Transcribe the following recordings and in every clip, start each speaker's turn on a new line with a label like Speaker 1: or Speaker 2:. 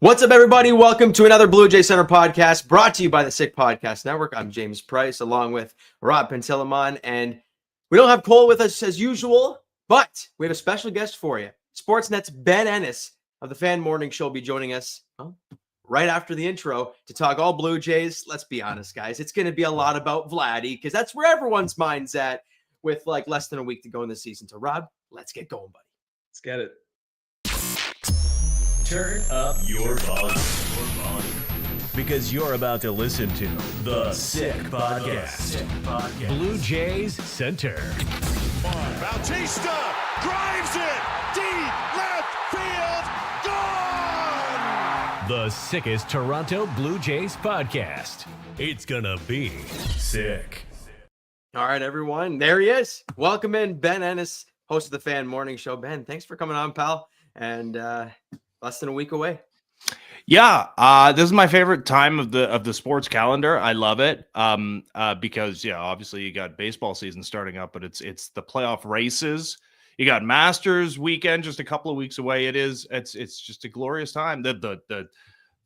Speaker 1: What's up, everybody? Welcome to another Blue Jay Center podcast brought to you by the Sick Podcast Network. I'm James Price, along with Rob Pentillamon, and we don't have Cole with us as usual, but we have a special guest for you. Sportsnet's Ben Ennis of the Fan Morning Show will be joining us right after the intro to talk all Blue Jays. Let's be honest, guys. It's going to be a lot about Vladdy because that's where everyone's mind's at with like less than a week to go in the season. So, Rob, let's get going, buddy.
Speaker 2: Let's get it.
Speaker 3: Turn up your volume. Because you're about to listen to The Sick Podcast. Blue Jays Center.
Speaker 4: Bautista drives it deep left field. Gone!
Speaker 3: The sickest Toronto Blue Jays podcast. It's gonna be sick.
Speaker 1: All right, everyone. There he is. Welcome in, Ben Ennis, host of the Fan Morning Show. Ben, thanks for coming on, pal. And less than a week away.
Speaker 5: Yeah, this is my favorite time of the sports calendar. I love it because obviously you got baseball season starting up, but it's the playoff races. You got Masters weekend just a couple of weeks away. It's just a glorious time. The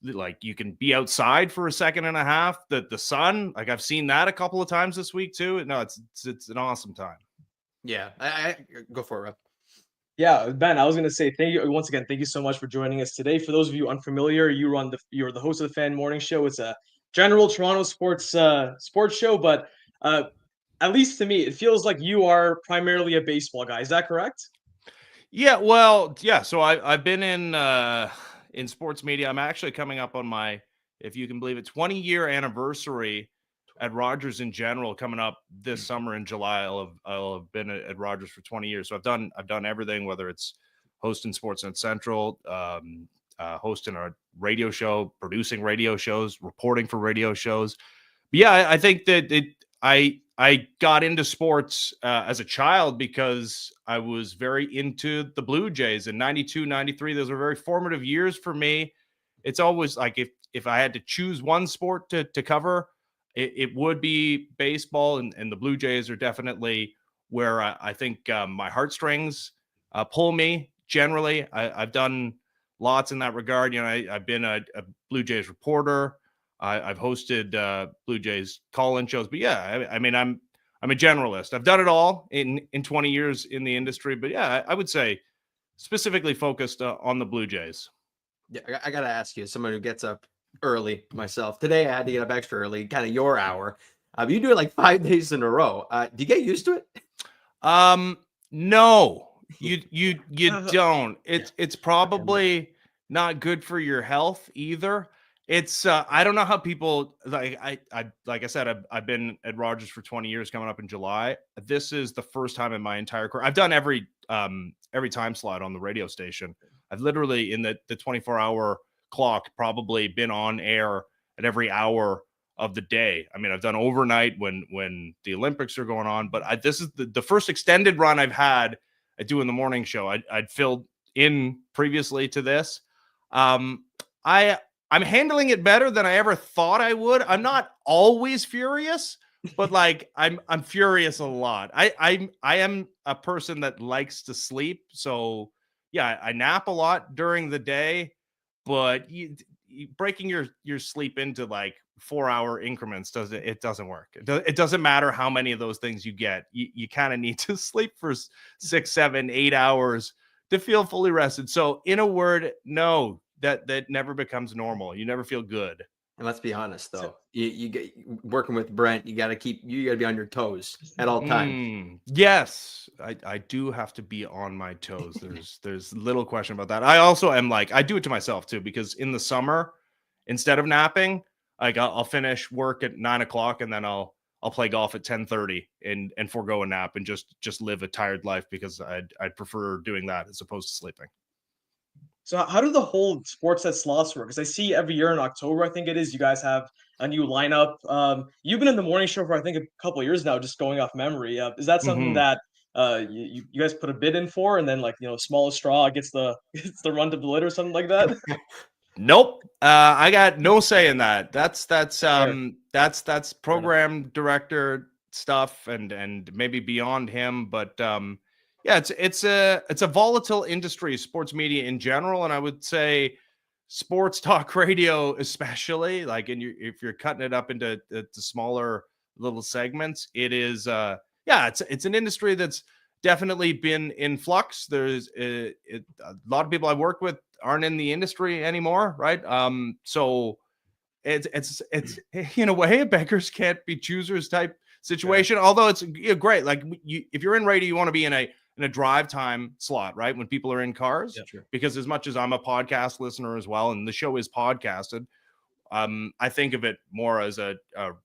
Speaker 5: like you can be outside for a second and a half. The sun, like I've seen that a couple of times this week too. No, it's an awesome time.
Speaker 1: Yeah, I go for it, Rob.
Speaker 2: Yeah, Ben, I was going to say thank you once again. Thank you so much for joining us today. For those of you unfamiliar, you're the host of the Fan Morning Show. It's a general Toronto sports show, but at least to me, it feels like you are primarily a baseball guy. Is that correct?
Speaker 5: Yeah, well, yeah. So I've been in sports media. I'm actually coming up on my, if you can believe it, 20-year anniversary at Rogers in general coming up this summer in July. I'll have been at Rogers for 20 years. So I've done everything, whether it's hosting Sportsnet Central, hosting a radio show, producing radio shows, reporting for radio shows. But yeah, I think that I got into sports as a child because I was very into the Blue Jays in 92, 93. Those were very formative years for me. It's always like if I had to choose one sport to cover, it would be baseball, and the Blue Jays are definitely where I think my heartstrings pull me. Generally, I've done lots in that regard. I've been a Blue Jays reporter. I've hosted Blue Jays call-in shows. But yeah, I mean, I'm a generalist. I've done it all in 20 years in the industry. But yeah, I would say specifically focused on the Blue Jays.
Speaker 1: Yeah, I got to ask you, someone who gets up early myself. Today I had to get up extra early, kind of your hour. You do it like 5 days in a row. Do you get used to it?
Speaker 5: No, you don't. It's probably not good for your health either. It's I don't know how people like I said, I've been at Rogers for 20 years coming up in July. This is the first time in my entire career. I've done every time slot on the radio station. I've literally in the 24-hour clock probably been on air at every hour of the day. I mean, I've done overnight when the Olympics are going on, but this is the first extended run I've had at doing the morning show. I'd filled in previously to this. I'm handling it better than I ever thought I would. I'm not always furious, but like I'm furious a lot. I am a person that likes to sleep, so yeah, I nap a lot during the day. But breaking your sleep into like 4-hour increments doesn't work. It doesn't matter how many of those things you get. You kind of need to sleep for 6, 7, 8 hours to feel fully rested. So in a word, no, that never becomes normal. You never feel good.
Speaker 1: And let's be honest, though, you get working with Brent. You got to be on your toes at all times.
Speaker 5: Yes, I do have to be on my toes. There's little question about that. I also am like, I do it to myself too, because in the summer, instead of napping, like I'll finish work at 9 o'clock and then I'll play golf at 10:30 and forego a nap and just live a tired life because I'd prefer doing that as opposed to sleeping.
Speaker 2: So how do the whole Sportsnet slots work? Because I see every year in October, I think it is, you guys have a new lineup. You've been in the morning show for I think a couple of years now, just going off memory. Is that something that you guys put a bid in for, and then smallest straw gets the run to the lid or something like that?
Speaker 5: Nope. I got no say in that. That's program director stuff and maybe beyond him, but yeah, it's a volatile industry, sports media in general, and I would say sports talk radio, especially like if you're cutting it up into smaller little segments, it is it's an industry that's definitely been in flux. There's a lot of people I work with aren't in the industry anymore, right? So it's in a way a beggars can't be choosers type situation. Although it's great, like if you're in radio, you want to be in a drive time slot, right? When people are in cars, because as much as I'm a podcast listener as well, and the show is podcasted, I think of it more as a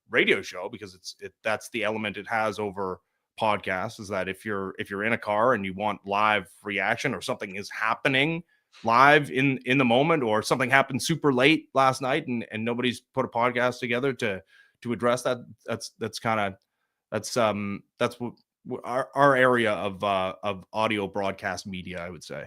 Speaker 5: radio show because that's the element it has over podcasts, is that if you're in a car and you want live reaction, or something is happening live in the moment, or something happened super late last night and nobody's put a podcast together to address that, that's what our area of audio broadcast media, I would say.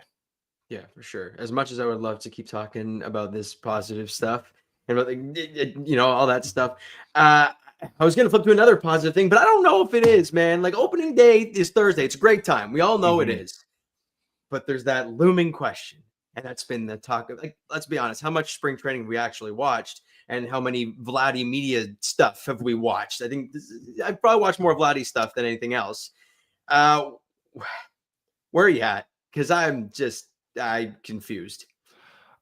Speaker 1: Yeah, for sure. As much as I would love to keep talking about this positive stuff and about all that stuff, I was going to flip to another positive thing, but I don't know if it is, man. Like, opening day is Thursday. It's a great time. We all know it is. But there's that looming question. And that's been the talk of, like, let's be honest, how much spring training we actually watched and how many Vladdy media stuff have we watched? I think I've probably watched more Vladdy stuff than anything else. Where are you at? Because I'm confused.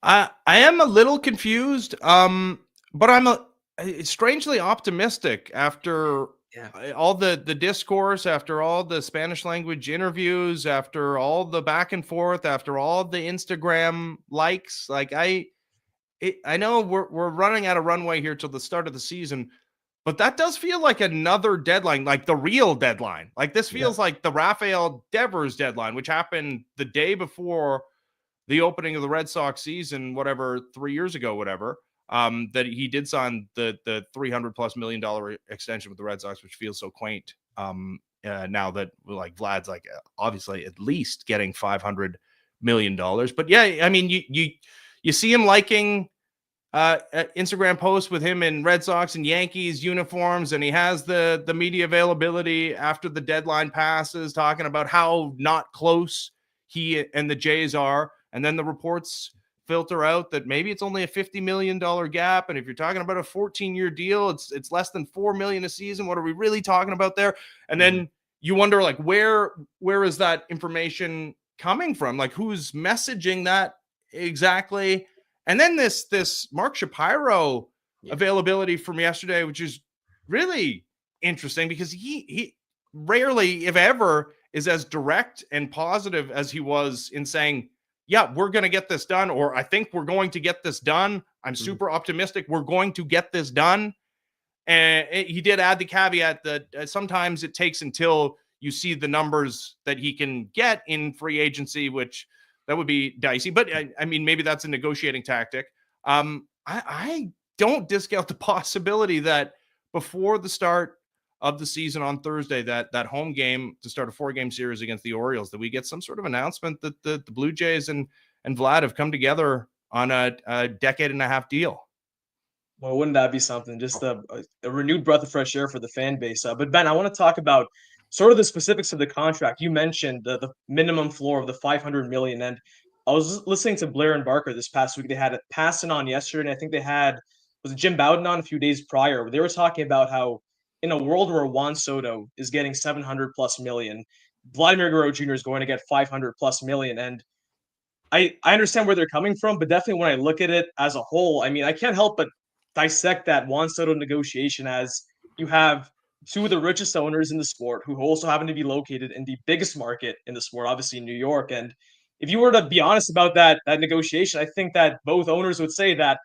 Speaker 5: I am a little confused, but I'm strangely optimistic after all the discourse, after all the Spanish language interviews, after all the back and forth, after all the Instagram likes. Like, I know we're running out of runway here till the start of the season, but that does feel like another deadline, like the real deadline. Like, this feels like the Rafael Devers deadline, which happened the day before the opening of the Red Sox season, 3 years ago, that he did sign the $300+ million extension with the Red Sox, which feels so quaint now that, like, Vlad's like obviously at least getting $500 million. But yeah, I mean, you see him liking Instagram posts with him in Red Sox and Yankees uniforms, and he has the media availability after the deadline passes, talking about how not close he and the Jays are. And then the reports filter out that maybe it's only a $50 million gap. And if you're talking about a 14-year deal, it's less than $4 million a season. What are we really talking about there? And then you wonder, like, where is that information coming from? Like, who's messaging that exactly? And then this Mark Shapiro availability from yesterday, which is really interesting because he rarely, if ever, is as direct and positive as he was in saying, yeah, we're going to get this done, or I think we're going to get this done. I'm super optimistic we're going to get this done. And he did add the caveat that sometimes it takes until you see the numbers that he can get in free agency, which that would be dicey. But I mean, maybe that's a negotiating tactic. I don't discount the possibility that before the start of the season on Thursday, that home game to start a 4-game series against the Orioles, that we get some sort of announcement that the Blue Jays and Vlad have come together on a decade-and-a-half deal.
Speaker 2: Well, wouldn't that be something? Just a renewed breath of fresh air for the fan base. But Ben, I want to talk about sort of the specifics of the contract. You mentioned the minimum floor of the $500 million, and I was listening to Blair and Barker this past week. They had Passan on yesterday, and I think they had Jim Bowden on a few days prior. They were talking about how in a world where Juan Soto is getting $700+ million, Vladimir Guerrero Jr. is going to get $500+ million, and I understand where they're coming from, but definitely when I look at it as a whole, I mean, I can't help but dissect that Juan Soto negotiation as you have two of the richest owners in the sport who also happen to be located in the biggest market in the sport, obviously New York. And if you were to be honest about that negotiation, I think that both owners would say that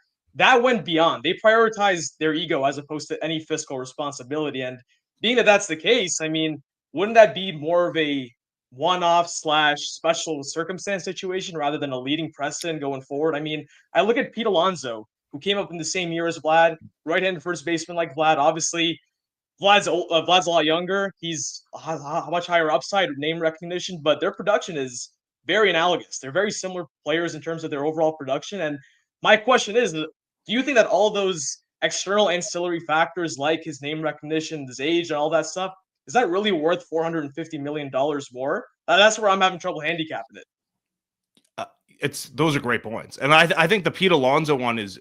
Speaker 2: went beyond. They prioritized their ego as opposed to any fiscal responsibility. And being that that's the case, I mean, wouldn't that be more of a one-off / special circumstance situation rather than a leading precedent going forward? I mean, I look at Pete Alonso, who came up in the same year as Vlad, right-handed first baseman like Vlad. Obviously, Vlad's a lot younger. He's a much higher upside, name recognition, but their production is very analogous. They're very similar players in terms of their overall production. And my question is, do you think that all those external ancillary factors like his name recognition, his age, and all that stuff, is that really worth $450 million more? That's where I'm having trouble handicapping it.
Speaker 5: those are great points. And I think the Pete Alonso one is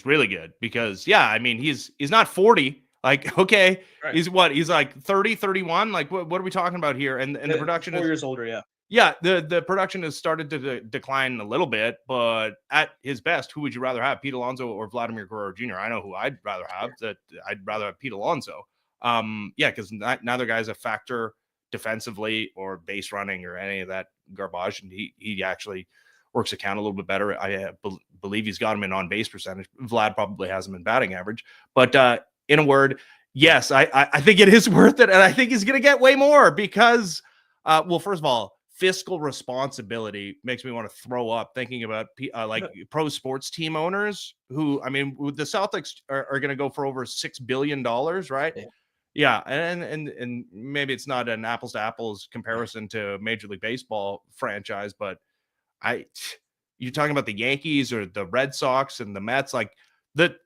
Speaker 5: really good because, yeah, I mean, he's not 40. Like, okay,
Speaker 2: Right.
Speaker 5: he's what? He's like 30, 31. Like, what are we talking about here? And the production
Speaker 2: 4
Speaker 5: is
Speaker 2: years older, yeah.
Speaker 5: Yeah, the production has started to decline a little bit, but at his best, who would you rather have, Pete Alonso or Vladimir Guerrero Jr.? I know who I'd rather have. That I'd rather have Pete Alonso. Yeah, because neither guy's a factor defensively or base running or any of that garbage, and he actually works a count a little bit better. I believe he's got him in on base percentage. Vlad probably has him in batting average, but in a word, yes, I think it is worth it, and I think he's going to get way more because, well, first of all, fiscal responsibility makes me want to throw up thinking about pro sports team owners who, I mean, the Celtics are going to go for over $6 billion, right? Yeah. And maybe it's not an apples to apples comparison to Major League Baseball franchise, but you're talking about the Yankees or the Red Sox and the Mets, like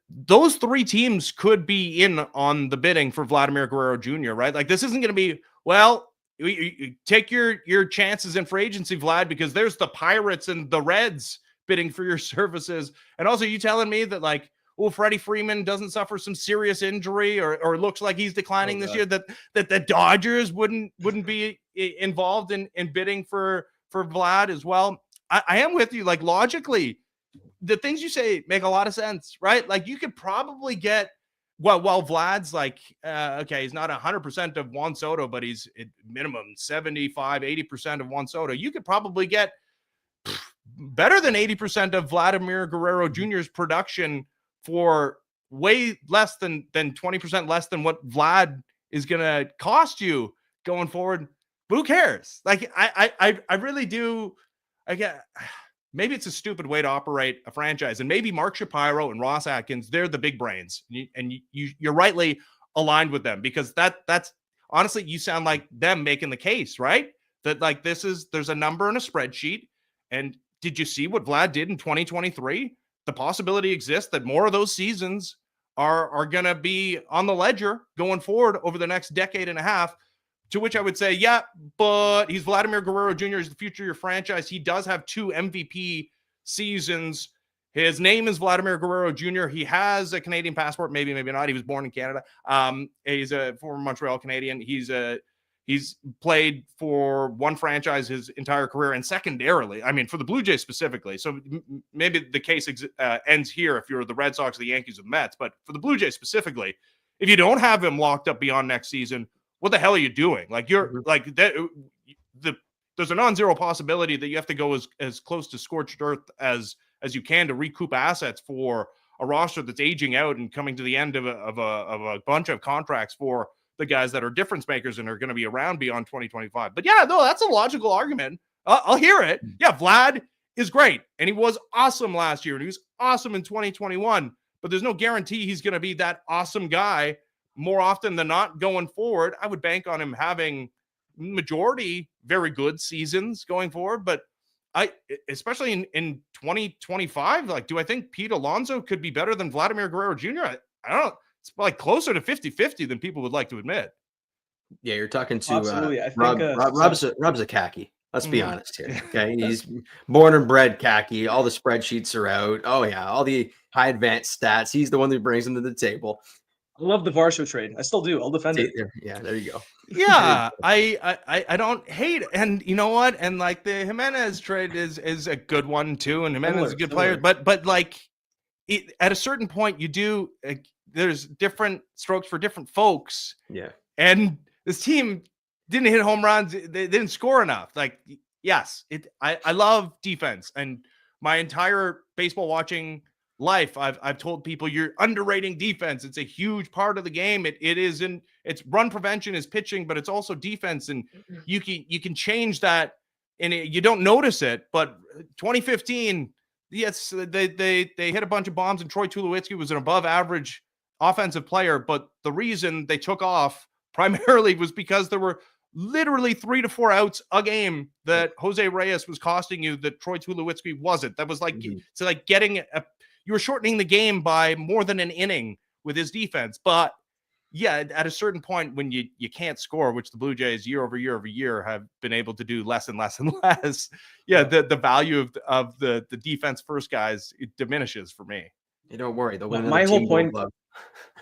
Speaker 5: those three teams could be in on the bidding for Vladimir Guerrero Jr., right? Like, this isn't going to be, well, you take your chances in free agency, Vlad, because there's the Pirates and the Reds bidding for your services. And also, you telling me that, like, Freddie Freeman doesn't suffer some serious injury or looks like he's declining this year, that the Dodgers wouldn't be involved in bidding for Vlad as well. I am with you. Like, logically, the things you say make a lot of sense, right? Like, you could probably get, while Vlad's like, okay, he's not 100% of Juan Soto, but he's at minimum 75, 80% of Juan Soto. You could probably get better than 80% of Vladimir Guerrero Jr.'s production for way less than 20% less than what Vlad is going to cost you going forward. But who cares? Like, I really do. Maybe it's a stupid way to operate a franchise, and maybe Mark Shapiro and Ross Atkins, they're the big brains, and you're rightly aligned with them, because that's honestly, you sound like them making the case, right? That, like, there's a number in a spreadsheet, and did you see what Vlad did in 2023? The possibility exists that more of those seasons are going to be on the ledger going forward over the next decade and a half. To which I would say, yeah, but he's Vladimir Guerrero Jr. is the future of your franchise. He does have 2 MVP seasons. His name is Vladimir Guerrero Jr. He has a Canadian passport, maybe not. He was born in Canada. He's a former Montreal Canadian. He's played for one franchise his entire career, and secondarily, I mean, for the Blue Jays specifically. So maybe the case ends here if you're the Red Sox, the Yankees, or the Mets. But for the Blue Jays specifically, if you don't have him locked up beyond next season, what the hell are you doing? Like, you're like that. There's a non-zero possibility that you have to go as close to scorched earth as you can to recoup assets for a roster that's aging out and coming to the end of a bunch of contracts for the guys that are difference makers and are going to be around beyond 2025. But yeah, no, that's a logical argument. I'll hear it. Yeah, Vlad is great, and he was awesome last year, and he was awesome in 2021. But there's no guarantee he's going to be that awesome guy more often than not going forward. I would bank on him having majority very good seasons going forward, but especially in 2025, like, do I think Pete Alonso could be better than Vladimir Guerrero Jr.? I don't know. It's like closer to 50-50 than people would like to admit.
Speaker 1: Yeah, you're talking to
Speaker 2: Absolutely. I think
Speaker 1: Rob's a khaki. Let's be honest here. Okay. He's born and bred khaki. All the spreadsheets are out. Oh yeah. All the high advanced stats. He's the one that brings them to the table.
Speaker 2: I love the Varsho trade. I still do. I'll defend it.
Speaker 1: Yeah, there you go.
Speaker 5: Yeah, I don't hate it. And you know what? And like, the Jimenez trade is a good one too. And Jimenez is a good player. But like, at a certain point, you do. There's different strokes for different folks.
Speaker 1: Yeah.
Speaker 5: And this team didn't hit home runs. They didn't score enough. Like, yes, I love defense, and my entire baseball watching life, I've told people, you're underrating defense. It's a huge part of the game. It's run prevention is pitching, but it's also defense, and you can change that, and you don't notice it. But 2015, yes, they hit a bunch of bombs, and Troy Tulowitzki was an above average offensive player, but the reason they took off primarily was because there were literally 3 to 4 outs a game that Jose Reyes was costing you that Troy Tulowitzki wasn't. That was like, so like getting you were shortening the game by more than an inning with his defense. But yeah, at a certain point when you can't score, which the Blue Jays year over year have been able to do less and less and less. Yeah, the value of the defense first guys, it diminishes for me.
Speaker 1: You don't worry, they'll win
Speaker 2: My
Speaker 1: another
Speaker 2: whole
Speaker 1: team Gold
Speaker 2: point.
Speaker 1: Glove.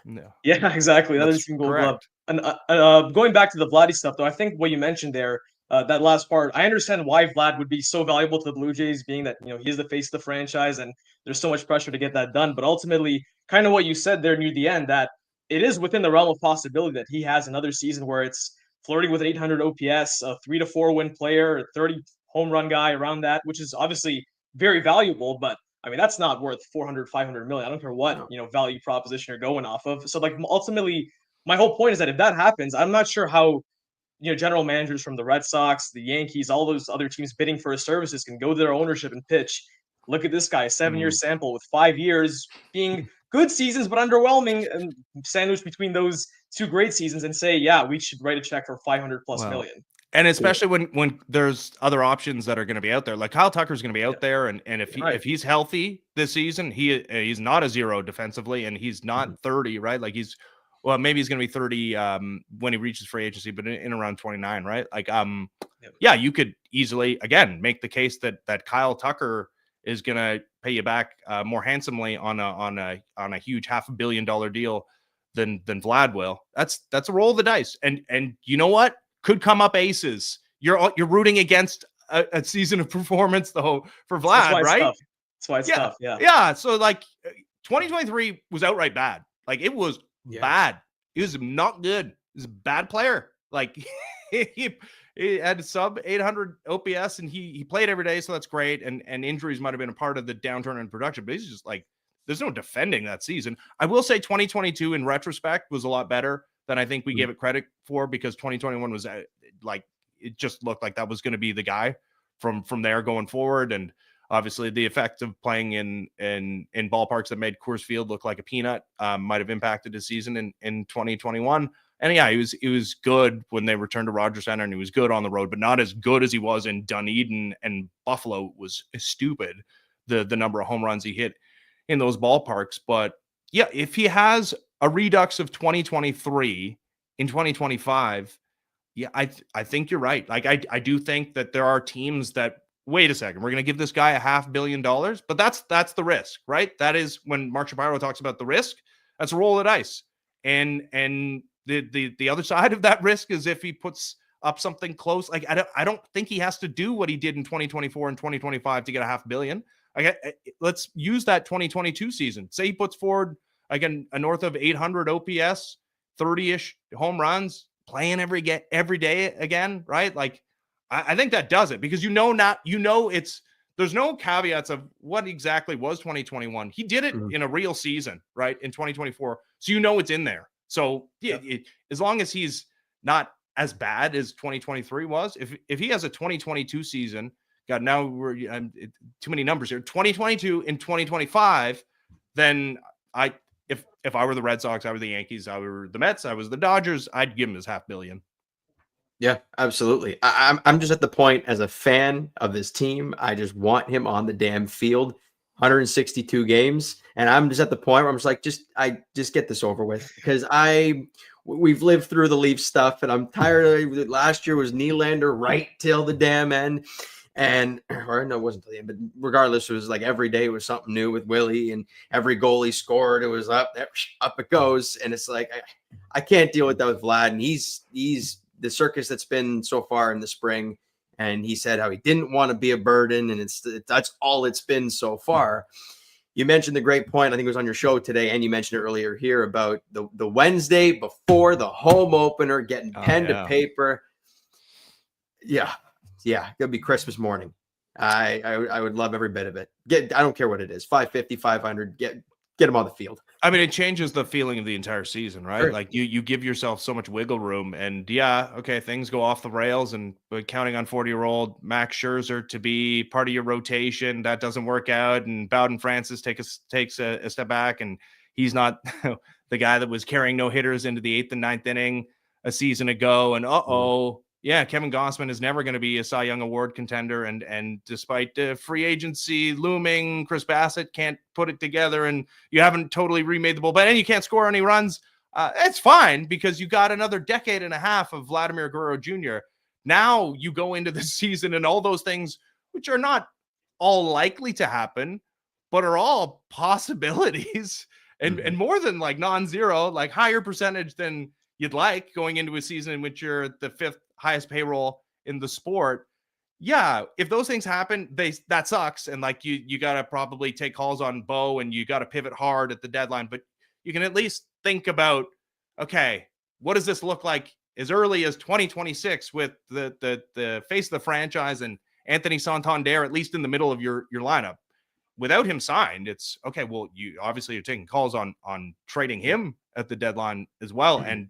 Speaker 5: No,
Speaker 2: Yeah, exactly. That
Speaker 5: that's
Speaker 2: is Team Gold Glove.
Speaker 5: correct.
Speaker 2: And going back to the Vladdy stuff, though, I think what you mentioned there, that last part, I understand why Vlad would be so valuable to the Blue Jays, being that he's the face of the franchise, and there's so much pressure to get that done. But ultimately, kind of what you said there near the end, that it is within the realm of possibility that he has another season where it's flirting with 800 OPS, a 3 to 4 win player, a 30 home run guy around that, which is obviously very valuable, but I mean, that's not worth 400, 500 million. I don't care what,
Speaker 1: No.
Speaker 2: value proposition you're going off of. So like ultimately, my whole point is that if that happens, I'm not sure how, general managers from the Red Sox, the Yankees, all those other teams bidding for his services can go to their ownership and pitch, look at this guy, 7-year sample with 5 years being good seasons, but underwhelming, and sandwiched between those 2 great seasons and say, yeah, we should write a check for 500 plus million.
Speaker 5: And especially when there's other options that are going to be out there, like Kyle Tucker's going to be out there, and if he's healthy this season, he's not a 0 defensively, and he's not 30, right? Like maybe he's going to be 30 when he reaches free agency, but in around 29, right? Like yeah, you could easily again make the case that Kyle Tucker is going to pay you back more handsomely on a huge $500 million deal than Vlad will. That's a roll of the dice, and you know what? Could come up aces. You're rooting against a season of performance though for Vlad, right?
Speaker 2: Tough. That's why it's tough. Yeah.
Speaker 5: Yeah. So like 2023 was outright bad. Like it was bad. He was not good. He was a bad player. Like he had sub 800 OPS and he played every day. So that's great. And injuries might've been a part of the downturn in production, but he's just like, there's no defending that season. I will say 2022 in retrospect was a lot better than I think we gave it credit for, because 2021 was like, it just looked like that was going to be the guy from there going forward. And obviously the effect of playing in ballparks that made Coors Field look like a peanut might have impacted his season in 2021. And yeah, he was good when they returned to Rogers Center, and he was good on the road, but not as good as he was in Dunedin, and Buffalo was stupid. The number of home runs he hit in those ballparks. But yeah, if he has a redux of 2023 in 2025, yeah, I think you're right. Like I do think that there are teams that, wait a second, we're going to give this guy $500 million, but that's the risk, right? That is when Mark Shapiro talks about the risk, that's a roll of the dice. And the other side of that risk is if he puts up something close. Like I don't think he has to do what he did in 2024 and 2025 to get $500 million. Let's use that 2022 season. Say he puts forward again a north of 800 OPS, 30-ish home runs, playing every day again, right? Like I think that does it, because there's no caveats of what exactly was 2021. He did it in a real season, right? In 2024. So it's in there. So yeah, as long as he's not as bad as 2023 was, if he has a 2022 season, God, now we're too many numbers here, 2022 and 2025, then if I were the Red Sox, I were the Yankees, I were the Mets, I was the Dodgers, I'd give him his $500 million.
Speaker 1: Yeah, absolutely. I'm just at the point as a fan of this team, I just want him on the damn field. 162 games, and I'm just at the point where I'm just like, just get this over with, because we've lived through the Leaf stuff, and I'm tired of it. Last year was Nylander right till the damn end, or no, it wasn't till the end, but regardless, it was like every day was something new with Willie, and every goal he scored, it was up it goes, and it's like I can't deal with that with Vlad, and he's the circus that's been so far in the spring. And he said how he didn't want to be a burden, and that's all it's been so far. You mentioned the great point, I think it was on your show today, and you mentioned it earlier here about the Wednesday before the home opener, getting pen to paper. Yeah, it'll be Christmas morning. I would love every bit of it. I don't care what it is, 550, 500. Get him on the field.
Speaker 5: I mean, it changes the feeling of the entire season, right? Sure. Like you give yourself so much wiggle room, and things go off the rails, and counting on 40-year-old Max Scherzer to be part of your rotation, that doesn't work out, and Bowden Francis takes a step back, and he's not the guy that was carrying no hitters into the 8th and 9th inning a season ago, and Kevin Gausman is never going to be a Cy Young Award contender, and despite free agency looming, Chris Bassett can't put it together, and you haven't totally remade the bullpen, and you can't score any runs. It's fine because you got another decade and a half of Vladimir Guerrero Jr. Now you go into the season and all those things, which are not all likely to happen, but are all possibilities and more than like non-zero, like higher percentage than you'd like going into a season in which you're the 5th highest payroll in the sport. Yeah, if those things happen, that sucks. And like you got to probably take calls on Bo and you got to pivot hard at the deadline, but you can at least think about, okay, what does this look like as early as 2026 with the face of the franchise and Anthony Santander, at least in the middle of your lineup. Without him signed, it's okay. Well, you obviously are taking calls on trading him at the deadline as well. And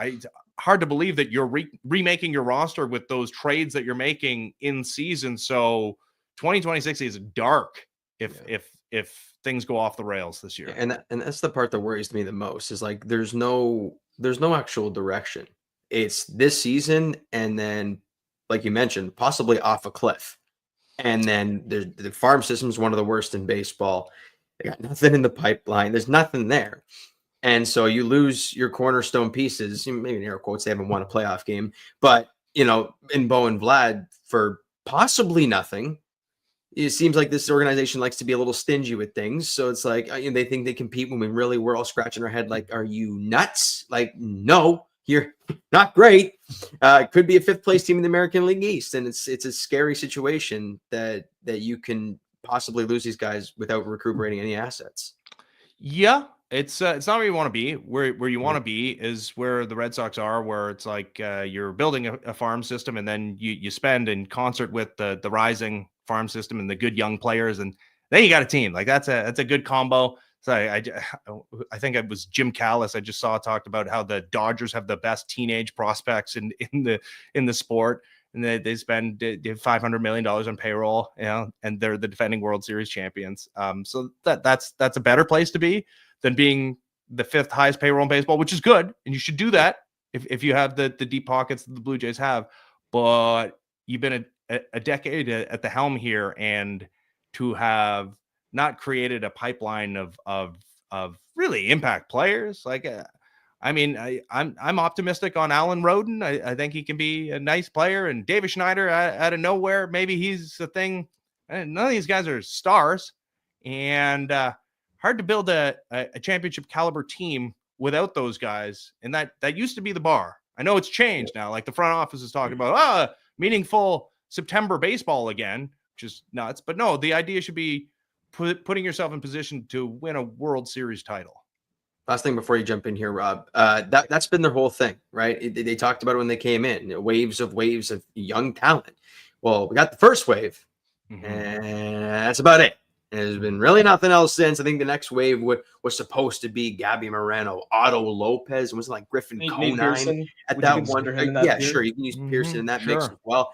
Speaker 5: it's hard to believe that you're remaking your roster with those trades that you're making in season. So 2026 is dark if things go off the rails this year.
Speaker 1: And that's the part that worries me the most is like there's no actual direction. It's this season, and then, like you mentioned, possibly off a cliff. And then the farm system is one of the worst in baseball. They got nothing in the pipeline. There's nothing there. And so you lose your cornerstone pieces. Maybe in air quotes, they haven't won a playoff game. But, in Bo and Vlad for possibly nothing. It seems like this organization likes to be a little stingy with things. So it's like they think they compete when we're all scratching our head like, are you nuts? Like, no. You're not great. It could be a 5th place team in the American League East, and it's a scary situation that you can possibly lose these guys without recuperating any assets.
Speaker 5: Yeah, it's not where you want to be. Where you want to be is where the Red Sox are, where it's like you're building a farm system, and then you spend in concert with the rising farm system and the good young players, and then you got a team. Like that's a good combo. So I think it was Jim Callis I just saw talked about how the Dodgers have the best teenage prospects in the sport, and they spend $500 million on payroll, and they're the defending World Series champions. So that's a better place to be than being the 5th highest payroll in baseball, which is good, and you should do that if you have the deep pockets that the Blue Jays have. But you've been a decade at the helm here, and to have not created a pipeline of really impact players. Like, I'm optimistic on Alan Roden. I think he can be a nice player, and David Schneider out of nowhere. Maybe he's the thing. None of these guys are stars, and hard to build a championship caliber team without those guys. And that used to be the bar. I know it's changed now. Like the front office is talking about meaningful September baseball again, which is nuts. But no, the idea should be putting yourself in position to win a World Series title.
Speaker 1: Last thing before you jump in here, Rob, that's been their whole thing, right? They talked about it when they came in, waves of young talent. Well, we got the first wave, and that's about it. And there's been really nothing else since. I think the next wave was supposed to be Gabby Moreno, Otto Lopez, and was it like Griffin Conine at that one? Yeah, sure. You can use Pearson in that mix as well.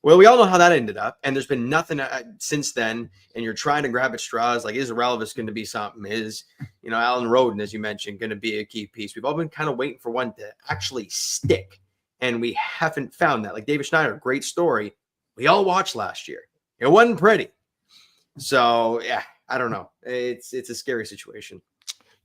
Speaker 1: Well, we all know how that ended up, and there's been nothing since then. And you're trying to grab at straws. Like, is Relvis going to be something? Is Alan Roden, as you mentioned, going to be a key piece? We've all been kind of waiting for one to actually stick, and we haven't found that. Like David Schneider, great story. We all watched last year. It wasn't pretty. So yeah, I don't know. It's a scary situation.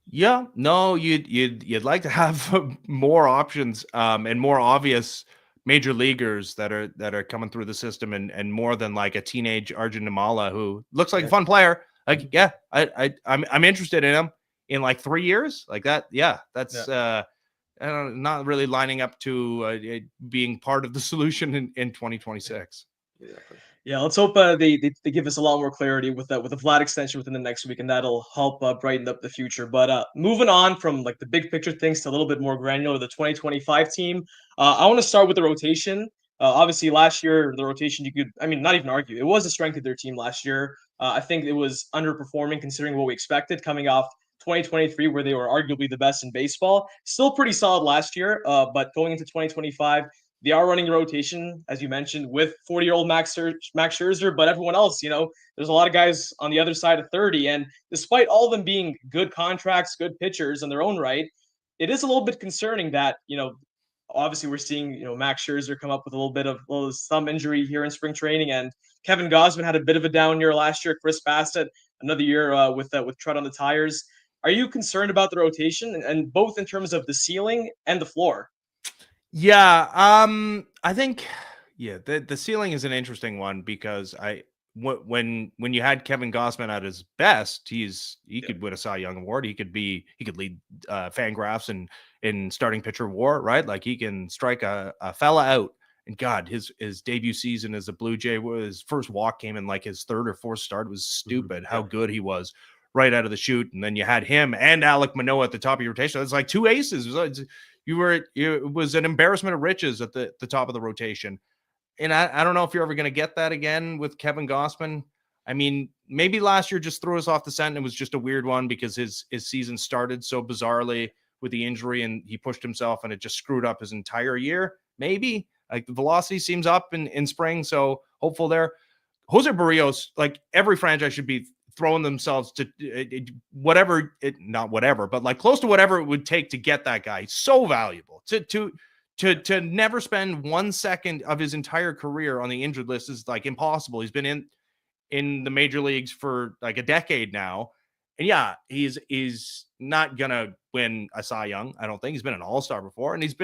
Speaker 5: Yeah, no, you'd like to have more options and more obvious major leaguers that are coming through the system, and more than like a teenage Arjun Nimala who looks like a fun player. Like, yeah, I'm interested in him in like 3 years, like that. Yeah, that's not really lining up to being part of the solution in 2026.
Speaker 1: Exactly.
Speaker 2: Yeah, let's hope they give us a lot more clarity with the Vlad extension within the next week, and that'll help brighten up the future. But moving on from like the big picture things to a little bit more granular, the 2025 team. I want to start with the rotation. Obviously, last year the rotation not even argue, it was a strength of their team last year. I think it was underperforming considering what we expected coming off 2023, where they were arguably the best in baseball. Still pretty solid last year, but going into 2025. They are running a rotation, as you mentioned, with 40-year-old Max Scherzer, but everyone else, there's a lot of guys on the other side of 30. And despite all of them being good contracts, good pitchers in their own right, it is a little bit concerning that, obviously we're seeing, Max Scherzer come up with a little bit of some injury here in spring training. And Kevin Gausman had a bit of a down year last year. Chris Bassett, another year with tread on the tires. Are you concerned about the rotation and both in terms of the ceiling and the floor?
Speaker 5: Yeah, I think the ceiling is an interesting one because when you had Kevin Gossman at his best, he could win a Cy Young award. He could lead Fangraphs in starting pitcher war, right? Like he can strike a fella out. And God, his debut season as a Blue Jay, his first walk came in like his third or fourth start. It was stupid how good he was right out of the chute. And then you had him and Alek Manoah at the top of your rotation. It's like two aces. It was an embarrassment of riches at the top of the rotation. And I don't know if you're ever going to get that again with Kevin Gossman. I mean, maybe last year just threw us off the scent and it was just a weird one because his season started so bizarrely with the injury and he pushed himself and it just screwed up his entire year. Maybe. Like the velocity seems up in spring, so hopeful there. Jose Barrios, like every franchise should be throwing themselves to not whatever, but like close to whatever it would take to get that guy. He's so valuable. To never spend 1 second of his entire career on the injured list is like impossible. He's been in the major leagues for like a decade now. And yeah, he's not gonna win a Cy Young. I don't think. He's been an all-star before, and he's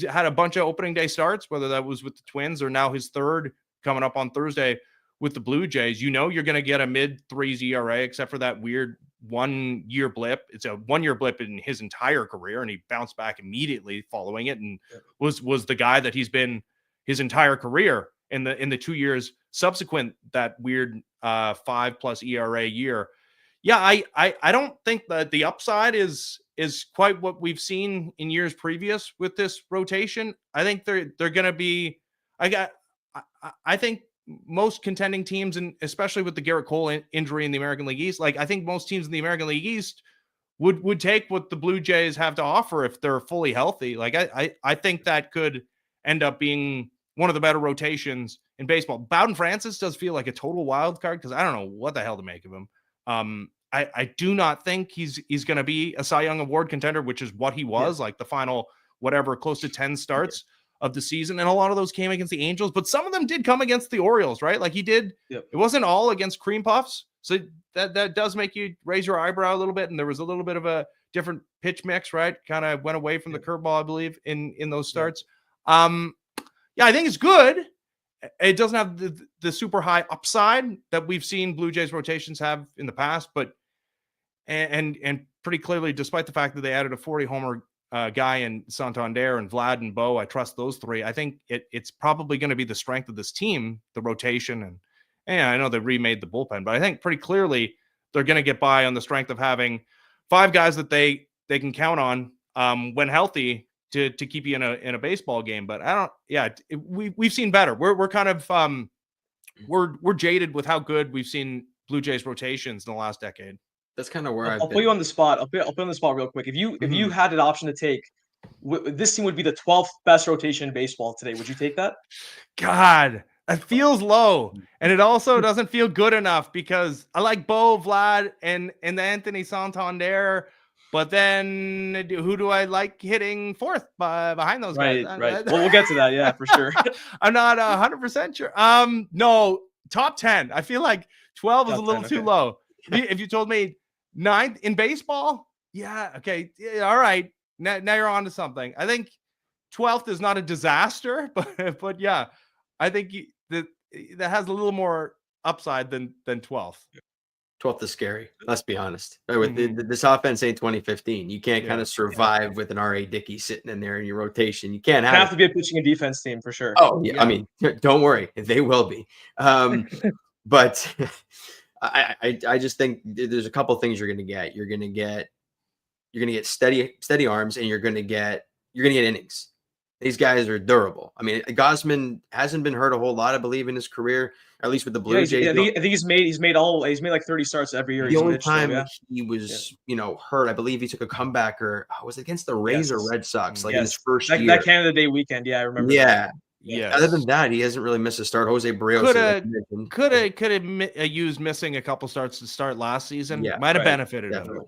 Speaker 5: had a bunch of opening day starts, whether that was with the Twins or now his third coming up on Thursday with the Blue Jays. You know you're going to get a mid-threes ERA, except for that weird 1 year blip. It's a 1 year blip in his entire career, and he bounced back immediately following it, and was the guy that he's been his entire career in the 2 years subsequent that weird 5+ ERA year. Yeah, I don't think that the upside is quite what we've seen in years previous with this rotation. I think they're going to be. I think most contending teams, and especially with the Garrett Cole injury in the American League East, like I think most teams in the American League East would take what the Blue Jays have to offer if they're fully healthy. Like I think that could end up being one of the better rotations in baseball. Bowden Francis does feel like a total wild card because I don't know what the hell to make of him. I do not think he's going to be a Cy Young Award contender, which is what he was, like the final, whatever, close to 10 starts of the season. And a lot of those came against the Angels, but some of them did come against the Orioles, right? Like he did. It wasn't all against Cream Puffs. So that does make you raise your eyebrow a little bit. And there was a little bit of a different pitch mix, right? Kind of went away from the curveball, I believe, in those starts. I think it's good. It doesn't have the super high upside that we've seen Blue Jays rotations have in the past, but and pretty clearly, despite the fact that they added a 40 homer guy in Santander and Vlad and Bo, I trust those three. I think it's probably going to be the strength of this team, the rotation, and I know they remade the bullpen, but I think pretty clearly they're going to get by on the strength of having 5 guys that they can count on when healthy to keep you in a baseball game. But we've seen better. We're kind of we're jaded with how good we've seen Blue Jays rotations in the last decade.
Speaker 1: That's kind of where
Speaker 2: I'll put you on the spot. I'll put you on the spot real quick. If you had an option to take, this team would be the 12th best rotation in baseball today. Would you take that?
Speaker 5: God, it feels low, and it also doesn't feel good enough because I like Bo, Vlad, and the Anthony Santander. But then who do I like hitting fourth behind those guys?
Speaker 2: Right. Well, we'll get to that. Yeah, for sure.
Speaker 5: I'm not 100% sure. No, top 10. I feel like 12 is a little too low. If you told me 9th in baseball, yeah, okay, yeah, all right. Now you're on to something. I think 12th is not a disaster, but yeah, I think that has a little more upside than 12th.
Speaker 1: 12th is scary. Let's be honest. Right, with this offense ain't 2015. You can't kind of survive with an R.A. Dickey sitting in there in your rotation. You can't have
Speaker 2: to be a pitching and defense team for sure.
Speaker 1: Oh, yeah. I mean, don't worry. They will be. But I just think there's a couple things you're going to get. You're going to get steady arms, and you're going to get innings. These guys are durable. I mean, Gausman hasn't been hurt a whole lot, I believe, in his career, at least with the Blue Jays.
Speaker 2: I think he's made like 30 starts every year.
Speaker 1: The only time he was, hurt, I believe he took a comeback, or was it against the Rays or Red Sox, in his first year.
Speaker 2: That Canada Day weekend, I remember.
Speaker 1: Yeah. Yeah. Other than that, he hasn't really missed a start. Jose Barrios
Speaker 5: could have used missing a couple starts to start last season. Yeah, might have benefited him.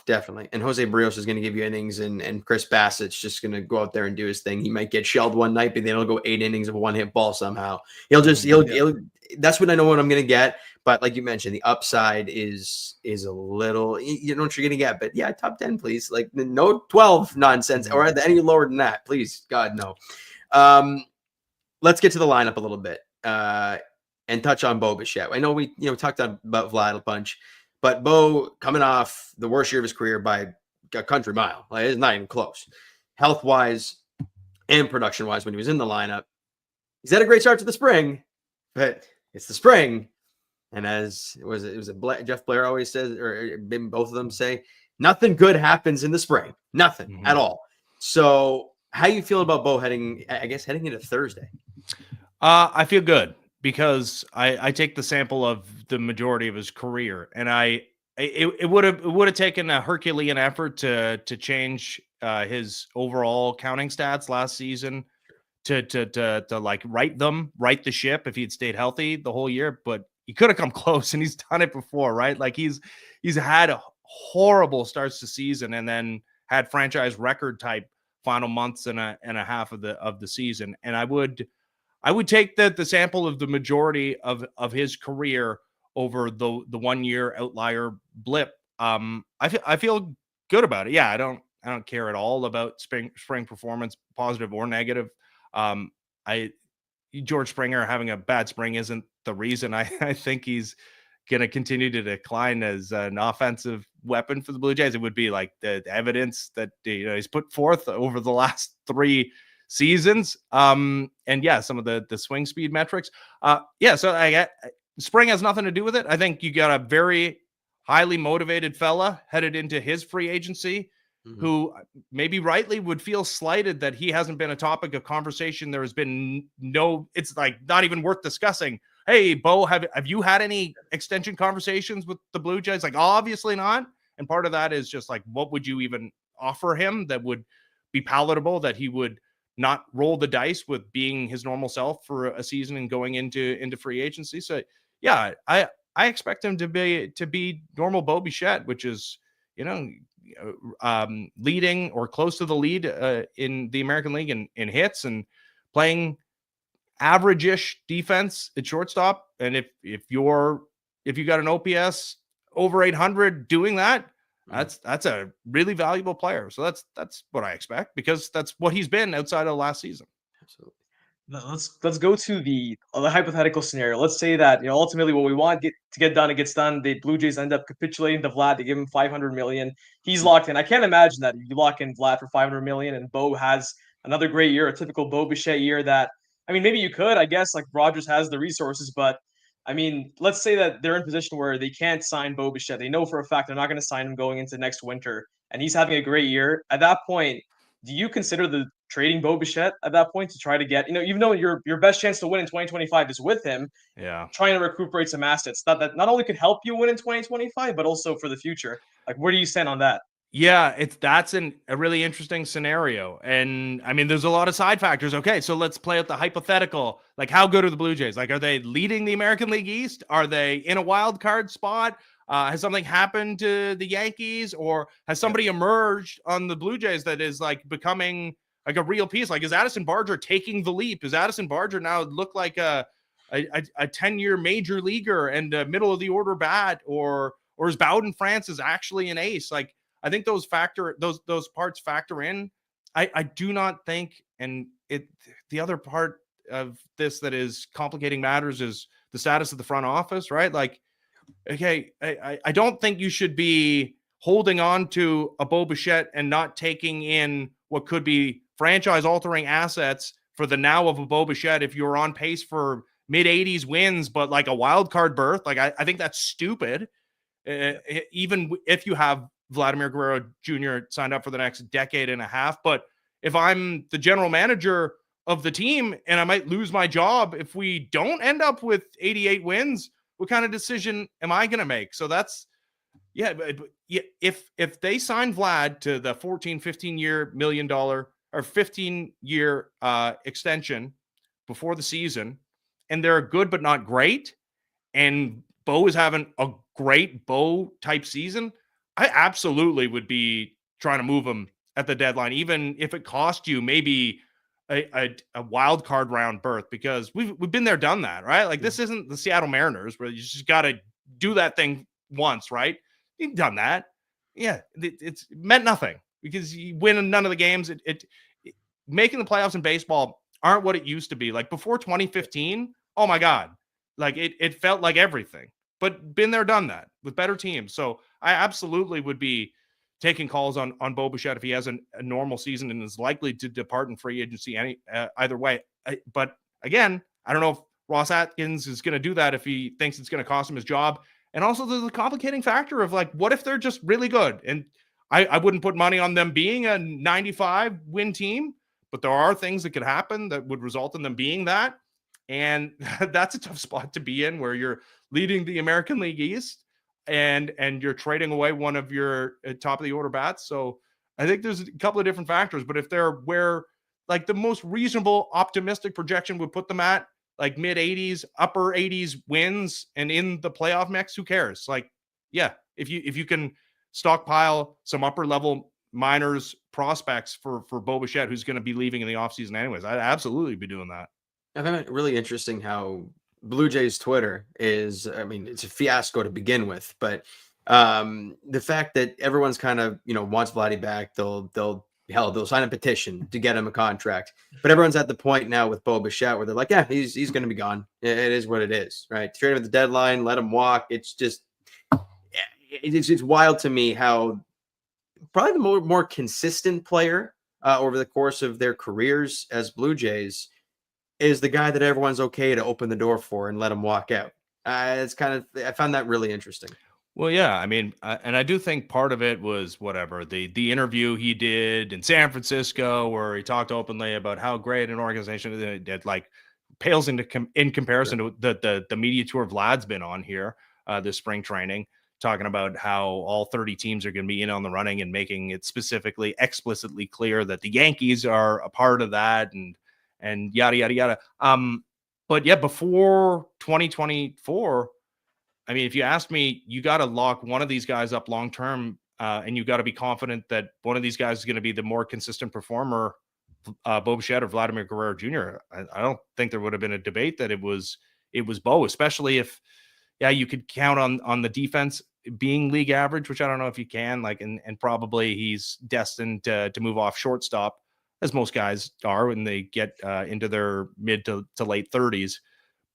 Speaker 1: Definitely. And Jose Barrios is going to give you innings, and Chris Bassett's just going to go out there and do his thing. He might get shelled one night, but then he'll go 8 innings of a one-hit ball somehow. He'll that's what I know what I'm going to get. But like you mentioned, the upside is a little, you know what you're going to get. But yeah, top 10, please. Like no 12 nonsense or any lower than that, please. God, no. Let's get to the lineup a little bit and touch on Bo Bichette. I know we talked about Vlad a bunch, but Bo coming off the worst year of his career by a country mile. Like, it's not even close. Health-wise and production-wise when he was in the lineup. He's had a great start to the spring, but it's the spring. And as Jeff Blair always says, or both of them say, nothing good happens in the spring. Nothing at all. So how you feel about Bo heading into Thursday?
Speaker 5: I feel good because I take the sample of the majority of his career, and it would have taken a Herculean effort to change his overall counting stats last season to like right the ship if he'd stayed healthy the whole year, but he could have come close, and he's done it before, right? Like he's had horrible starts to season and then had franchise record type final months and a half of the season. And I would take the sample of the majority of his career over the 1 year outlier blip. I feel good about it. Yeah, I don't care at all about spring performance, positive or negative. George Springer having a bad spring isn't the reason. I think he's going to continue to decline as an offensive weapon for the Blue Jays. It would be like the evidence that he's put forth over the last 3 seasons. And yeah, some of the swing speed metrics. So spring has nothing to do with it. I think you got a very highly motivated fella headed into his free agency who maybe rightly would feel slighted that he hasn't been a topic of conversation. There has been it's like not even worth discussing. Hey, Bo, have you had any extension conversations with the Blue Jays? Like, obviously not. And part of that is just like, what would you even offer him that would be palatable, that he would not roll the dice with being his normal self for a season and going into free agency? So yeah, I expect him to be normal Bo Bichette, which is, leading or close to the lead in the American League in hits and playing average-ish defense at shortstop. And if you got an OPS over 800 doing that, that's a really valuable player. So that's what I expect, because that's what he's been outside of last season.
Speaker 1: Absolutely.
Speaker 2: Now, let's go to the hypothetical scenario. Let's say that ultimately what we want to get done, it gets done. The Blue Jays end up capitulating to Vlad. They give him $500 million. He's locked in. I can't imagine that you lock in Vlad for $500 million and Bo has another great year, a typical Bo Bichette year. That, I mean, maybe you could, I guess, like Rogers has the resources, but I mean, let's say that they're in a position where they can't sign Bo Bichette. They know for a fact they're not going to sign him going into next winter, and he's having a great year. At that point, do you consider the trading Bo Bichette at that point to try to get, even though your best chance to win in 2025 is with him, trying to recuperate some assets that not only could help you win in 2025, but also for the future? Like, where do you stand on that?
Speaker 5: Yeah, that's a really interesting scenario. And I mean, there's a lot of side factors. Okay, so let's play out the hypothetical. Like, how good are the Blue Jays? Like, are they leading the American League East? Are they in a wild card spot? Has something happened to the Yankees, or has somebody emerged on the Blue Jays that is like becoming like a real piece? Like, is Addison Barger taking the leap? Is Addison Barger now look like a 10-year major leaguer and a middle of the order bat, or is Bowden Francis actually an ace? Like, I think those parts factor in. I do not think, and the other part of this that is complicating matters is the status of the front office, right? Like, okay, I don't think you should be holding on to a Bo Bichette and not taking in what could be franchise-altering assets for the now of a Bo Bichette if you're on pace for mid-80s wins, but like a wild card berth. Like, I think that's stupid. Even if you have Vladimir Guerrero Jr. signed up for the next decade and a half. But if I'm the general manager of the team and I might lose my job if we don't end up with 88 wins, what kind of decision am I going to make? So that's, if they sign Vlad to the 15-year $1 million or 15-year extension before the season, and they're good but not great, and Bo is having a great Bo type season, I absolutely would be trying to move him at the deadline, even if it cost you maybe a wild card round berth, because we've been there, done that, right? Like, this isn't the Seattle Mariners where you just got to do that thing once, right? You've done that. Yeah, it's meant nothing because you win none of the games. It making the playoffs in baseball aren't what it used to be. Like before 2015, oh my God, like it felt like everything. But been there, done that with better teams. So I absolutely would be taking calls on Bo Bichette if he has a normal season and is likely to depart in free agency either way. But again, I don't know if Ross Atkins is going to do that if he thinks it's going to cost him his job. And also there's the complicating factor of like, what if they're just really good? And I wouldn't put money on them being a 95 win team, but there are things that could happen that would result in them being that. And that's a tough spot to be in, where you're leading the American League East and you're trading away one of your top of the order bats. So I think there's a couple of different factors, but if they're where like the most reasonable optimistic projection would put them at, like mid 80s, upper 80s wins and in the playoff mix, who cares? Like, yeah, if you can stockpile some upper level minors prospects for Bo Bichette, who's going to be leaving in the offseason anyways, I'd absolutely be doing that.
Speaker 1: I find it really interesting how Blue Jays Twitter is, I mean, it's a fiasco to begin with, but the fact that everyone's kind of, wants Vladdy back, they'll sign a petition to get him a contract, but everyone's at the point now with Bo Bichette where they're like, yeah, he's going to be gone. It is what it is, right? Trade him at the deadline, let him walk. It's just, it's wild to me how probably the more consistent player over the course of their careers as Blue Jays is the guy that everyone's okay to open the door for and let him walk out. It's kind of, I found that really interesting.
Speaker 5: Well, yeah, I mean, and I do think part of it was whatever the interview he did in San Francisco, where he talked openly about how great an organization that like pales in comparison to the media tour Vlad's been on here this spring training, talking about how all 30 teams are going to be in on the running and making it specifically explicitly clear that the Yankees are a part of that and yada, yada, yada. But yeah, before 2024, I mean, if you ask me, you got to lock one of these guys up long-term, and you got to be confident that one of these guys is going to be the more consistent performer, Bo Bichette or Vladimir Guerrero Jr. I don't think there would have been a debate that it was Bo, especially if, yeah, you could count on the defense being league average, which I don't know if you can, like, and probably he's destined to move off shortstop, as most guys are when they get into their mid to late 30s.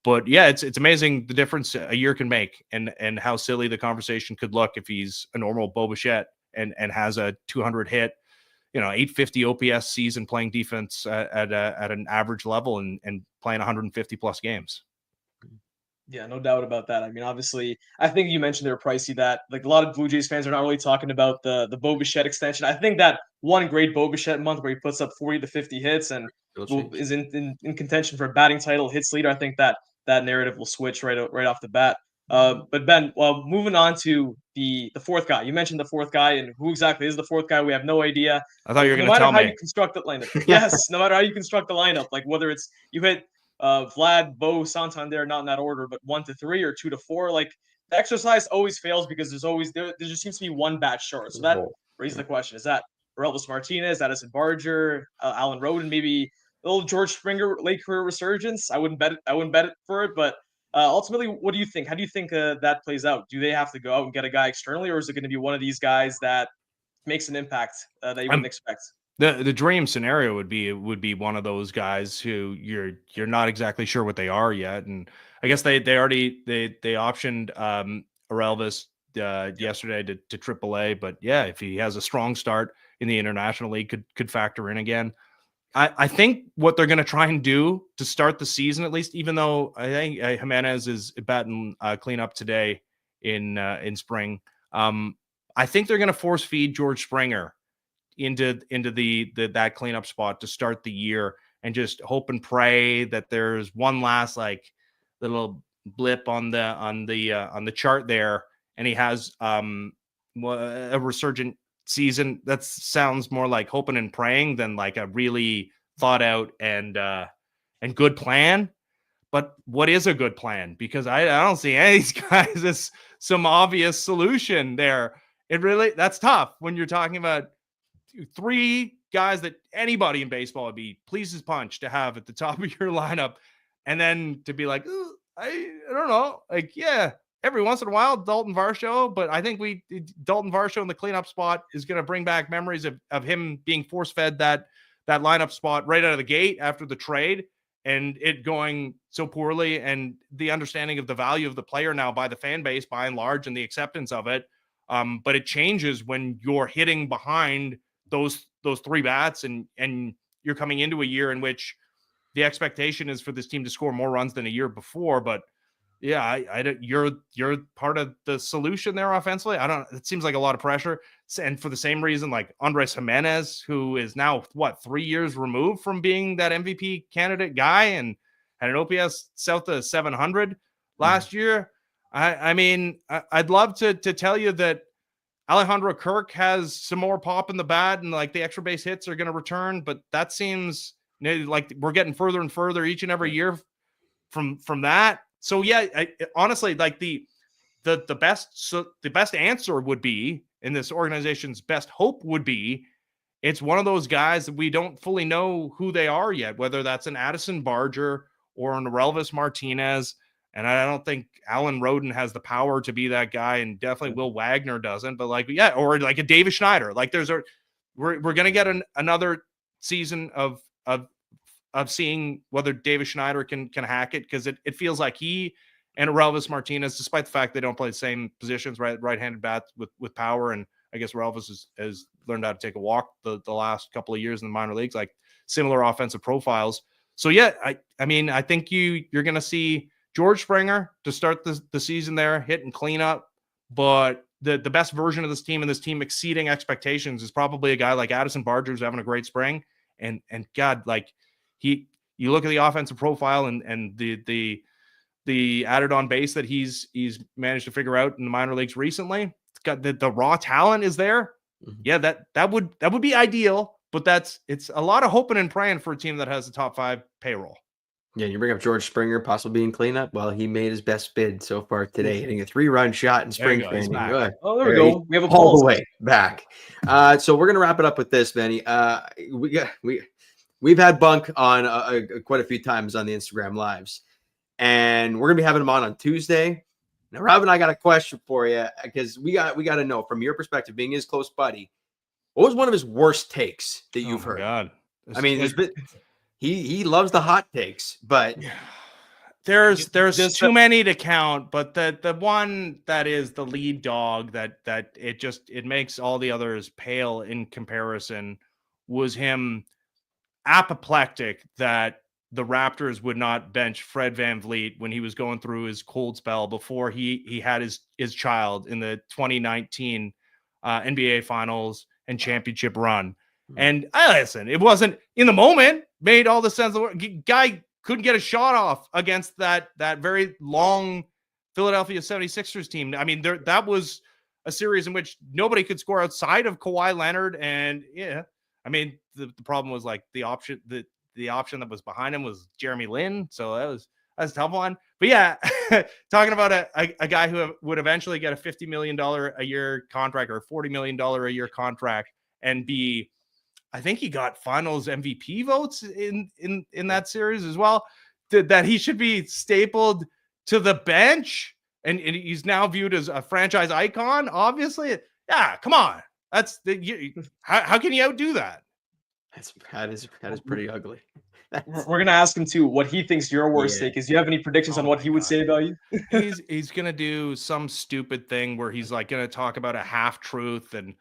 Speaker 5: But yeah, it's amazing the difference a year can make, and how silly the conversation could look if he's a normal Bo Bichette and has a 200 hit, 850 OPS season playing defense at an average level and playing 150 plus games.
Speaker 2: Yeah, no doubt about that. I mean, obviously, I think you mentioned they were pricey. That like a lot of Blue Jays fans are not really talking about the Bo Bichette extension. I think that one great Bo Bichette month where he puts up 40 to 50 hits and is in contention for a batting title, hits leader. I think that narrative will switch right off the bat. But Ben, well, moving on to the fourth guy. You mentioned the fourth guy, and who exactly is the fourth guy? We have no idea.
Speaker 5: I thought you were going to tell me.
Speaker 2: No matter how you construct the lineup, yes. No matter how you construct the lineup, like whether it's you hit Vlad, Bo, Santander, not in that order, but 1 to 3 or 2 to 4. Like the exercise always fails because there just seems to be one bat short. So that raises the question: is that Elvis Martinez, Addison Barger, Alan Roden, maybe a little George Springer late career resurgence? I wouldn't bet it for it, but ultimately, what do you think? How do you think that plays out? Do they have to go out and get a guy externally, or is it going to be one of these guys that makes an impact that you wouldn't expect?
Speaker 5: The dream scenario would be one of those guys who you're not exactly sure what they are yet, and I guess they optioned Elvis yesterday to AAA, but yeah, if he has a strong start in the International League, could factor in again. I think what they're going to try and do to start the season, at least, even though I think Jimenez is batting cleanup today in spring, I think they're going to force feed George Springer into that cleanup spot to start the year and just hope and pray that there's one last like little blip on the chart there, and he has a resurgent season. That sounds more like hoping and praying than like a really thought out and good plan. But what is a good plan? Because I don't see any of these guys as some obvious solution there. That's tough when you're talking about 3 guys that anybody in baseball would be pleased as punch to have at the top of your lineup. And then to be like, I don't know, like, yeah, every once in a while, Dalton Varsho, but I think Dalton Varsho in the cleanup spot is going to bring back memories of him being force-fed that lineup spot right out of the gate after the trade and it going so poorly, and the understanding of the value of the player now by the fan base by and large and the acceptance of it. But it changes when you're hitting behind those three bats and you're coming into a year in which the expectation is for this team to score more runs than a year before. But yeah, you're part of the solution there offensively. It seems like a lot of pressure. And for the same reason, like Andres Jimenez, who is now 3 years removed from being that MVP candidate guy and had an OPS south of 700 last year. I mean, I'd love to tell you that Alejandro Kirk has some more pop in the bat and like the extra base hits are going to return, but that seems like we're getting further and further each and every year from that. So yeah, honestly, like the best answer would be, in this organization's best hope would be, it's one of those guys that we don't fully know who they are yet, whether that's an Addison Barger or an Relvis Martinez. And I don't think Alan Roden has the power to be that guy, and definitely Will Wagner doesn't. But like, yeah, or like a Davis Schneider. Like we're gonna get another season of seeing whether Davis Schneider can hack it, because it feels like he and Relvis Martinez, despite the fact they don't play the same positions, right-handed bats with power, and I guess Relvis has learned how to take a walk the last couple of years in the minor leagues, like similar offensive profiles. So yeah, I mean, I think you're going to see George Springer to start the season there, hit and clean up, but the best version of this team and this team exceeding expectations is probably a guy like Addison Barger, who's having a great spring, and God, like you look at the offensive profile and the added on base that he's managed to figure out in the minor leagues recently. It's got the raw talent is there. Mm-hmm. Yeah, that would be ideal, but it's a lot of hoping and praying for a team that has the top 5 payroll.
Speaker 1: Yeah, you bring up George Springer possibly being cleanup. Well, he made his best bid so far today, hitting a 3-run shot in spring training.
Speaker 2: Oh, there we go. We have a
Speaker 1: all the way back. So we're gonna wrap it up with this, Benny. We've had Bunk on quite a few times on the Instagram lives, and we're gonna be having him on Tuesday. Now, Rob and I got a question for you, because we got to know from your perspective, being his close buddy, what was one of his worst takes that you've heard?
Speaker 5: God.
Speaker 1: I mean, he loves the hot takes, but
Speaker 5: there's too many to count. But the one that is the lead dog that it makes all the others pale in comparison was him apoplectic that the Raptors would not bench Fred VanVleet when he was going through his cold spell before he had his child in the 2019 NBA Finals and championship run. And listen, it wasn't in the moment, made all the sense. The guy couldn't get a shot off against that very long Philadelphia 76ers team. I mean, that was a series in which nobody could score outside of Kawhi Leonard. And yeah, I mean, the problem was like the option that was behind him was Jeremy Lin. So that was a tough one. But yeah, talking about a guy who would eventually get a $50 million a year contract or a $40 million a year contract and be, I think he got finals MVP votes in that series as well, that he should be stapled to the bench and he's now viewed as a franchise icon. Obviously, yeah, come on. How can you outdo that?
Speaker 1: That is pretty ugly.
Speaker 2: We're gonna ask him too what he thinks your worst take is. Do you have any predictions on what he would say about you?
Speaker 5: he's gonna do some stupid thing where he's like gonna talk about a half truth, and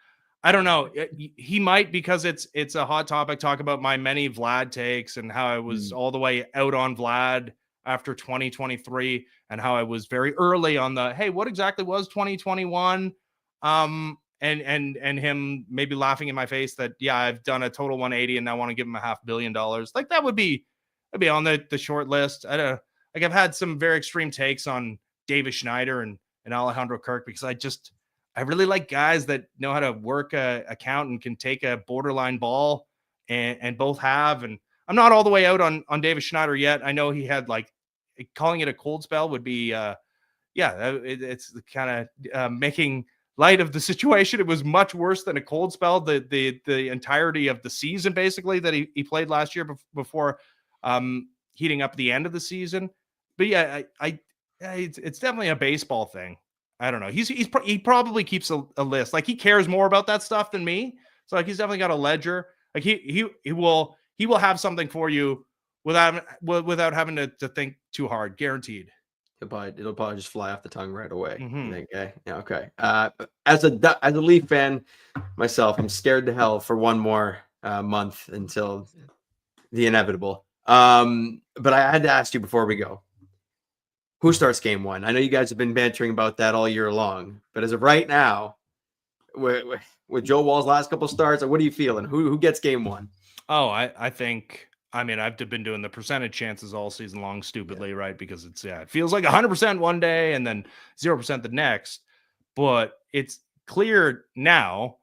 Speaker 5: I don't know. He might, because it's a hot topic, talk about my many Vlad takes and how I was all the way out on Vlad after 2023 and how I was very early on the, hey, what exactly was 2021? And him maybe laughing in my face that, yeah, I've done a total 180 and I want to give him $500 million. Like that'd be on the short list. I've had some very extreme takes on Davis Schneider and Alejandro Kirk, because I really like guys that know how to work a count and can take a borderline ball, and both have. And I'm not all the way out on Davis Schneider yet. I know he had, like, calling it a cold spell would be, it's kind of making light of the situation, it was much worse than a cold spell. The entirety of the season, basically, that he played last year before heating up the end of the season. But yeah, it's definitely a baseball thing. I don't know. He probably keeps a list. Like, he cares more about that stuff than me. So like, he's definitely got a ledger. Like he will have something for you without having to think too hard. Guaranteed.
Speaker 1: It'll probably just fly off the tongue right away.
Speaker 5: Mhm.
Speaker 1: I think, eh? Yeah, okay. As a Leaf fan myself, I'm scared to hell for one more month until the inevitable. But I had to ask you before we go, who starts game one? I know you guys have been bantering about that all year long, but as of right now, with Joe Wall's last couple starts, what are you feeling? Who gets game one?
Speaker 5: Oh, I think, I mean, I've been doing the percentage chances all season long stupidly, right? Because it feels like 100% one day and then 0% the next. But it's clear now,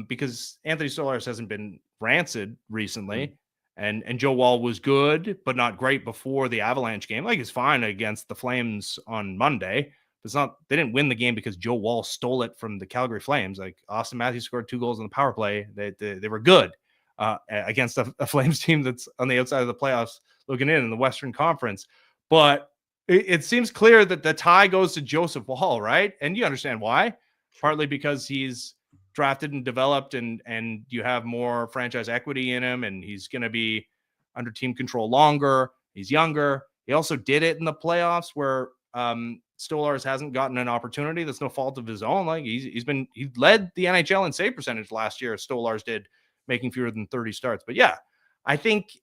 Speaker 5: because Anthony Stolarz hasn't been rancid recently, and Joe Wall was good, but not great before the Avalanche game. Like, it's fine against the Flames on Monday. It's not, they didn't win the game because Joe Wall stole it from the Calgary Flames. Like, Austin Matthews scored 2 goals on the power play. They were good against a Flames team that's on the outside of the playoffs looking in the Western Conference. But it seems clear that the tie goes to Joseph Wall, right? And you understand why. Partly because he's drafted and developed and you have more franchise equity in him, and he's going to be under team control longer. He's younger. He also did it in the playoffs where Stolarz hasn't gotten an opportunity. That's no fault of his own. Like, he led the NHL in save percentage last year. Stolarz did, making fewer than 30 starts. But yeah, I think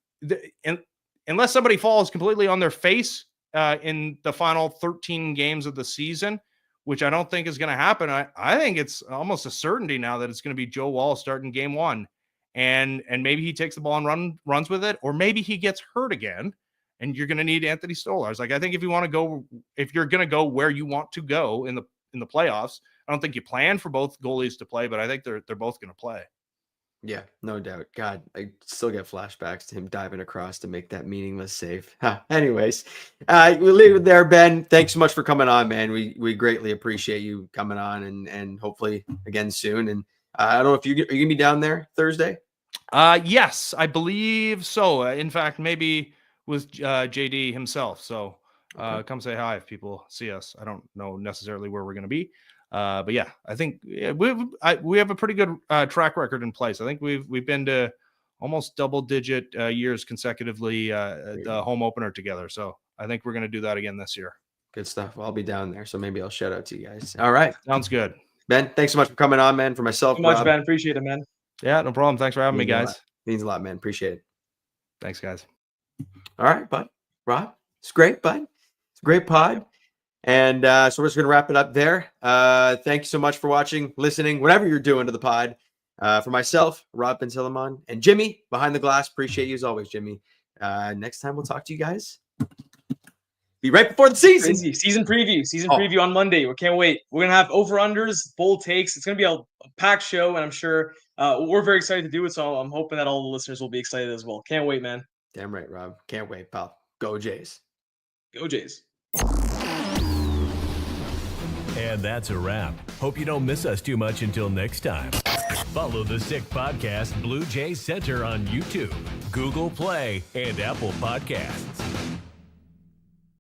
Speaker 5: unless somebody falls completely on their face in the final 13 games of the season, which I don't think is going to happen, I think it's almost a certainty now that it's going to be Joe Wall starting game one. And maybe he takes the ball and runs with it, or maybe he gets hurt again and you're going to need Anthony Stolarz. Like, I think if you're going to go where you want to go in the playoffs, I don't think you plan for both goalies to play, but I think they're both going to play.
Speaker 1: Yeah, no doubt. God, I still get flashbacks to him diving across to make that meaningless save. Anyways, we'll leave it there, Ben. Thanks so much for coming on, man. We greatly appreciate you coming on, and hopefully again soon. And I don't know if are you gonna be down there Thursday?
Speaker 5: Yes, I believe so. In fact, maybe with JD himself. So come say hi if people see us. I don't know necessarily where we're going to be. But yeah, I think we have a pretty good track record in place. I think we've been to almost double-digit years consecutively the home opener together. So I think we're going to do that again this year.
Speaker 1: Good stuff. Well, I'll be down there, so maybe I'll shout out to you guys. All right,
Speaker 5: sounds good.
Speaker 1: Ben, thanks so much for coming on, man. For myself,
Speaker 2: so much,
Speaker 1: Rob,
Speaker 2: Ben. Appreciate it, man.
Speaker 5: Yeah, no problem. Thanks for having me, guys.
Speaker 1: Means a lot, man. Appreciate it.
Speaker 5: Thanks, guys.
Speaker 1: All right, bud. Rob, it's great, bud. It's a great pod. And so we're just going to wrap it up there. Thank you so much for watching, listening, whatever you're doing to the pod. For myself, Rob Pensilamon, and Jimmy behind the glass. Appreciate you as always, Jimmy. Next time we'll talk to you guys. Be right before the season.
Speaker 2: Crazy. Season preview on Monday. We can't wait. We're going to have over-unders, bold takes. It's going to be a packed show, and I'm sure we're very excited to do it. So I'm hoping that all the listeners will be excited as well. Can't wait, man.
Speaker 1: Damn right, Rob. Can't wait, pal. Go Jays.
Speaker 2: Go Jays.
Speaker 3: And that's a wrap. Hope you don't miss us too much until next time. Follow the Sick Podcast Blue Jays Center on YouTube, Google Play, and Apple Podcasts.